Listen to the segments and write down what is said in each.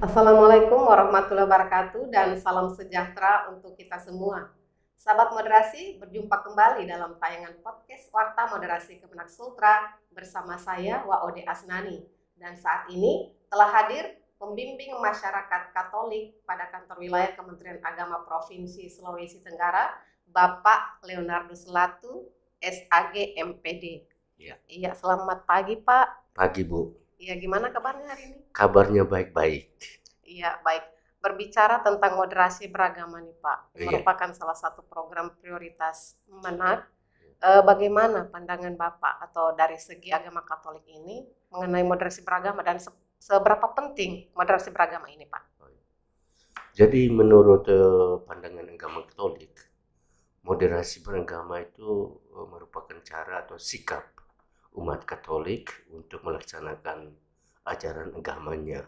Assalamualaikum warahmatullahi wabarakatuh dan salam sejahtera untuk kita semua. Sahabat moderasi, berjumpa kembali dalam tayangan podcast Warta Moderasi Kemenak Sultra bersama saya Waode Asnani. Dan saat ini telah hadir pembimbing masyarakat Katolik pada kantor wilayah Kementerian Agama Provinsi Sulawesi Tenggara, Bapak Leonardus Latu, SAG MPD. Iya, selamat pagi Pak. Pagi Bu. Iya, gimana kabarnya hari ini? Kabarnya baik-baik. Iya, baik. Berbicara tentang moderasi beragama nih Pak, Iya. merupakan salah satu program prioritas Menak. Bagaimana pandangan Bapak atau dari segi agama Katolik ini mengenai moderasi beragama dan seberapa penting moderasi beragama ini Pak? Jadi menurut pandangan agama Katolik, moderasi beragama itu merupakan cara atau sikap umat Katolik untuk melaksanakan ajaran agamanya.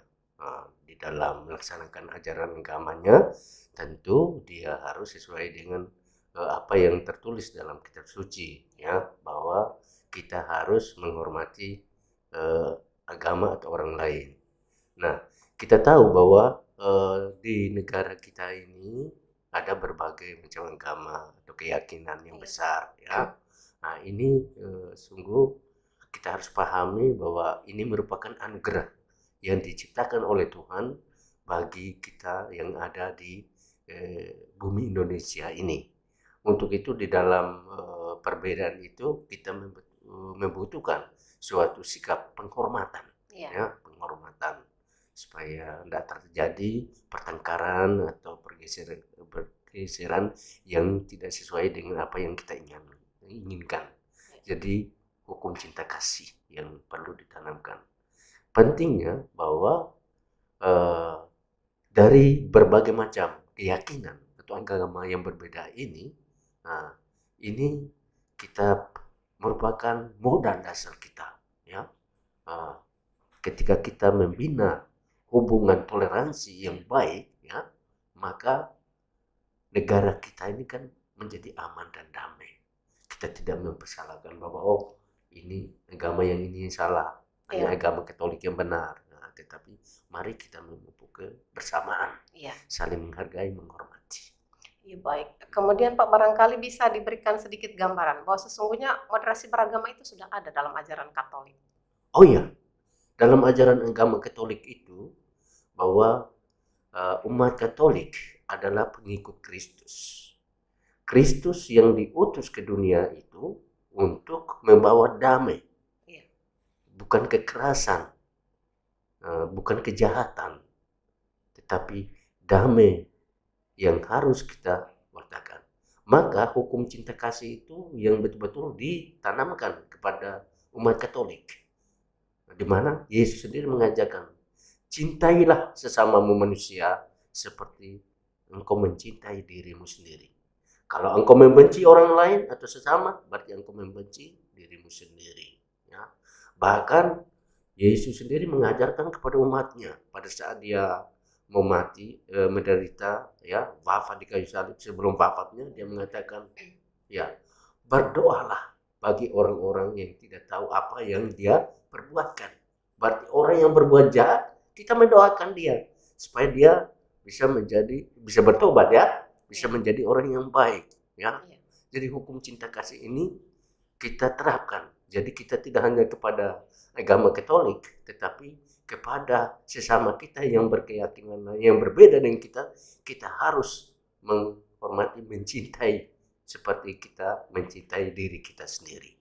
Di dalam melaksanakan ajaran agamanya, tentu dia harus sesuai dengan apa yang tertulis dalam kitab suci, ya, bahwa kita harus menghormati agama atau orang lain. Nah, kita tahu bahwa di negara kita ini ada berbagai macam agama atau keyakinan yang besar, ya. Nah, ini sungguh kita harus pahami bahwa ini merupakan anugerah yang diciptakan oleh Tuhan bagi kita yang ada di bumi Indonesia ini. Untuk itu di dalam perbedaan itu kita membutuhkan suatu sikap penghormatan, ya, penghormatan supaya tidak terjadi pertengkaran atau pergeseran yang tidak sesuai dengan apa yang kita inginkan. Jadi hukum cinta kasih yang perlu ditanamkan. Pentingnya bahwa dari berbagai macam keyakinan atau agama yang berbeda ini, ini kita merupakan modal dasar kita, ya. Ketika kita membina hubungan toleransi yang baik, ya, maka negara kita ini kan menjadi aman dan damai. Kita tidak mempersalahkan bahwa ini agama yang ini salah, ini agama Katolik yang benar. Tetapi mari kita memupuk kebersamaan, saling menghargai, menghormati. Iya, baik. Kemudian Pak, barangkali bisa diberikan sedikit gambaran bahwa sesungguhnya moderasi beragama itu sudah ada dalam ajaran Katolik. Oh iya, dalam ajaran agama Katolik itu bahwa umat Katolik adalah pengikut Kristus. Kristus yang diutus ke dunia itu untuk membawa damai, bukan kekerasan, bukan kejahatan, tetapi damai yang harus kita wartakan. Maka hukum cinta kasih itu yang betul-betul ditanamkan kepada umat Katolik, di mana Yesus sendiri mengajarkan, cintailah sesamamu manusia seperti engkau mencintai dirimu sendiri. Kalau engkau membenci orang lain atau sesama, berarti engkau membenci dirimu sendiri, ya. Bahkan Yesus sendiri mengajarkan kepada umatnya pada saat dia mau mati, menderita, ya, wafat di kayu salib. Sebelum wafatnya dia mengatakan, ya, berdoalah bagi orang-orang yang tidak tahu apa yang dia perbuatkan. Berarti orang yang berbuat jahat, kita mendoakan dia supaya dia bisa bertobat, ya, bisa menjadi orang yang baik, ya. Jadi hukum cinta kasih ini kita terapkan. Jadi kita tidak hanya kepada agama Katolik, tetapi kepada sesama kita yang berkeyakinan yang berbeda dengan kita harus menghormati, mencintai seperti kita mencintai diri kita sendiri.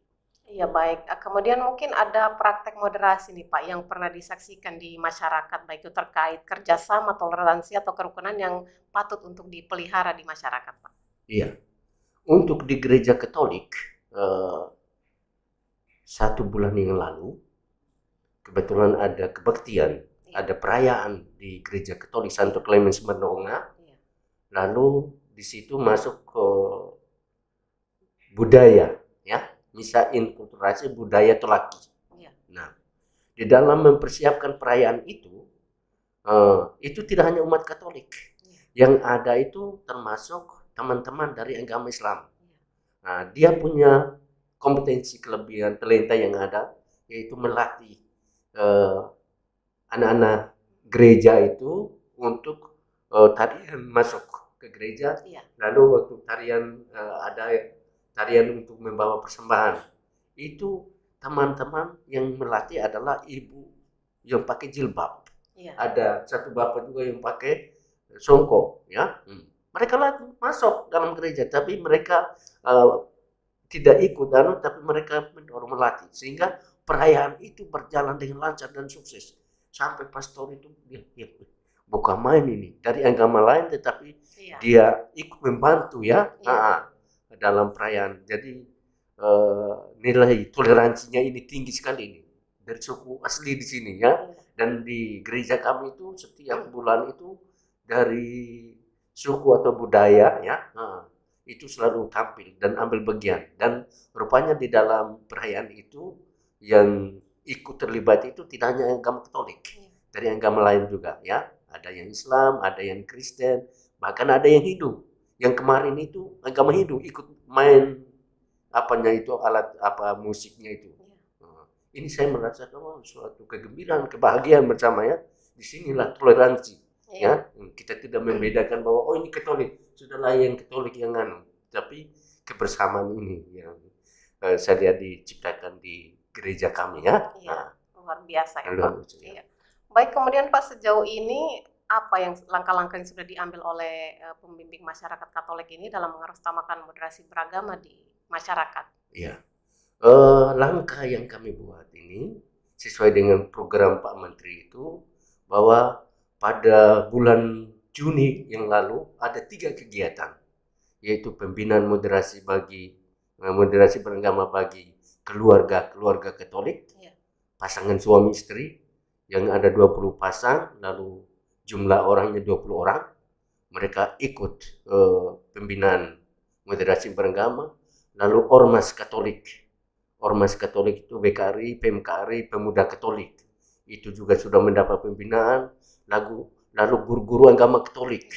Iya, baik. Kemudian mungkin ada praktek moderasi nih Pak yang pernah disaksikan di masyarakat, baik itu terkait kerjasama, toleransi atau kerukunan yang patut untuk dipelihara di masyarakat Pak. Iya, untuk di gereja Katolik 1 bulan yang lalu kebetulan ada kebaktian, ada perayaan di gereja Katolik Santo Clemens Mendonga. Lalu di situ masuk ke budaya, ya, misa inkulturasi budaya Tolaki. Nah, di dalam mempersiapkan perayaan itu tidak hanya umat Katolik, yang ada itu termasuk teman-teman dari agama Islam. Nah, dia punya kompetensi, kelebihan, talenta yang ada, yaitu melatih anak-anak gereja itu untuk tarian masuk ke gereja. Iya. Lalu waktu tarian ada tarian untuk membawa persembahan. Itu teman-teman yang melatih adalah ibu yang pakai jilbab. Iya. Ada satu bapak juga yang pakai songkok, ya. Mereka masuk dalam gereja, tapi mereka tidak ikut tapi mereka mendorong melatih sehingga perayaan itu berjalan dengan lancar dan sukses. Sampai pastor itu dia bukan main ini dari agama lain, tetapi dia ikut membantu ya dalam perayaan. Jadi nilai toleransinya ini tinggi sekali ini dari suku asli di sini ya. Dan di gereja kami itu setiap bulan itu dari suku atau budaya ya itu selalu tampil dan ambil bagian. Dan rupanya di dalam perayaan itu yang ikut terlibat itu tidak hanya agama Katolik, dari agama lain juga ya. Ada yang Islam, ada yang Kristen, bahkan ada yang Hindu. Yang kemarin itu agama Hindu ikut main apanya itu, alat apa musiknya itu. Ini saya merasakan suatu kegembiraan, kebahagiaan bersama ya. Disinilah toleransi. Ya, kita tidak membedakan bahwa oh ini Katolik, sudahlah yang Katolik yang tapi kebersamaan ini yang saya lihat diciptakan di gereja kami ya. Luar biasa ya Pak. Iya. Baik, kemudian Pak, sejauh ini apa yang langkah-langkah yang sudah diambil oleh pembimbing masyarakat Katolik ini dalam mengutamakan moderasi beragama di masyarakat? Iya. Langkah yang kami buat ini sesuai dengan program Pak Menteri itu, bahwa pada bulan Juni yang lalu ada 3 kegiatan, yaitu pembinaan moderasi beragama bagi keluarga Katolik, pasangan suami istri yang ada 20 pasang, lalu jumlah orangnya 20 orang. Mereka ikut pembinaan moderasi beragama. Lalu Ormas Katolik itu BKRI, PMKRI, Pemuda Katolik itu juga sudah mendapat pembinaan. Lalu guru-guru agama Katolik,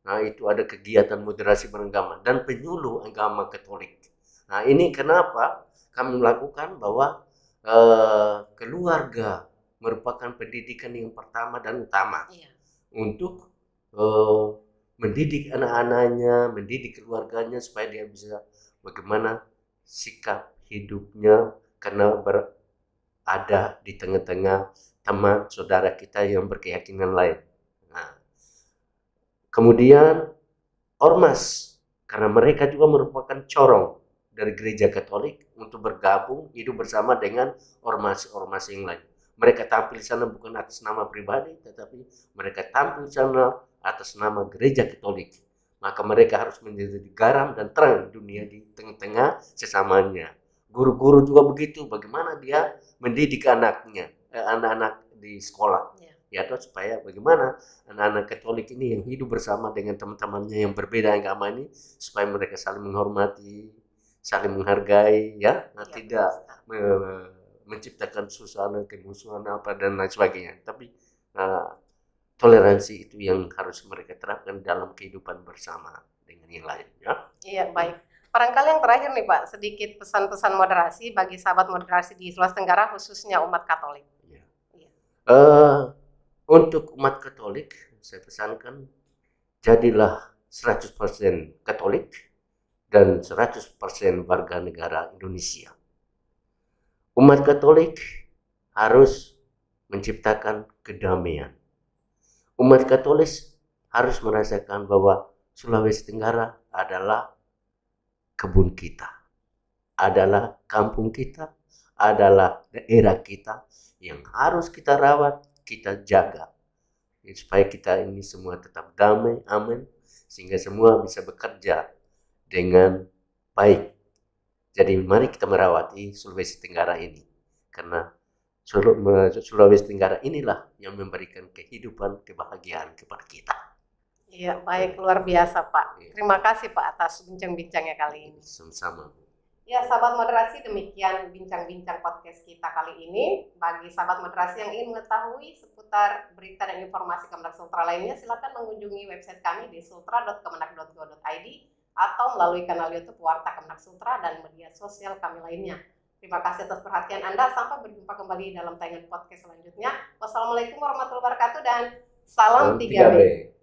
nah itu ada kegiatan moderasi beragama dan penyuluh agama Katolik. Nah ini kenapa kami melakukan, bahwa keluarga merupakan pendidikan yang pertama dan utama untuk mendidik anak-anaknya, mendidik keluarganya supaya dia bisa bagaimana sikap hidupnya karena berada di tengah-tengah teman saudara kita yang berkeyakinan lain. Nah, kemudian ormas, karena mereka juga merupakan corong dari gereja Katolik untuk bergabung hidup bersama dengan ormas-ormas yang lain. Mereka tampil di sana bukan atas nama pribadi, tetapi mereka tampil di sana atas nama gereja Katolik. Maka mereka harus menjadi garam dan terang dunia di tengah-tengah sesamanya. Guru-guru juga begitu, bagaimana dia mendidik anak-anak di sekolah. Ya, supaya bagaimana anak-anak Katolik ini yang hidup bersama dengan teman-temannya yang berbeda agama ini, supaya mereka saling menghormati, saling menghargai, ya, tidak menciptakan suasana kemusuhan apa dan lain sebagainya. Tapi toleransi itu yang harus mereka terapkan dalam kehidupan bersama dengan yang lain, ya. Iya, baik. Barangkali yang terakhir nih Pak, sedikit pesan-pesan moderasi bagi sahabat moderasi di Sulawesi Tenggara, khususnya umat Katolik. Untuk umat Katolik, saya pesankan, jadilah 100% Katolik dan 100% warga negara Indonesia. Umat Katolik harus menciptakan kedamaian. Umat Katolik harus merasakan bahwa Sulawesi Tenggara adalah kebun kita, adalah kampung kita, adalah daerah kita yang harus kita rawat, kita jaga, supaya kita ini semua tetap damai, aman, sehingga semua bisa bekerja dengan baik. Jadi mari kita merawati Sulawesi Tenggara ini, karena Sulawesi Tenggara inilah yang memberikan kehidupan, kebahagiaan kepada kita. Iya, baik, luar biasa Pak. Terima kasih Pak atas bincang-bincangnya kali ini. Sama-sama. Ya, sahabat moderasi, demikian bincang-bincang podcast kita kali ini. Bagi sahabat moderasi yang ingin mengetahui seputar berita dan informasi Kemenak Sultra lainnya, silakan mengunjungi website kami di sultra.kemenak.go.id atau melalui kanal YouTube Warta Kemenak Sultra dan media sosial kami lainnya. Terima kasih atas perhatian Anda. Sampai berjumpa kembali dalam tayangan podcast selanjutnya. Wassalamualaikum warahmatullahi wabarakatuh dan salam 3B.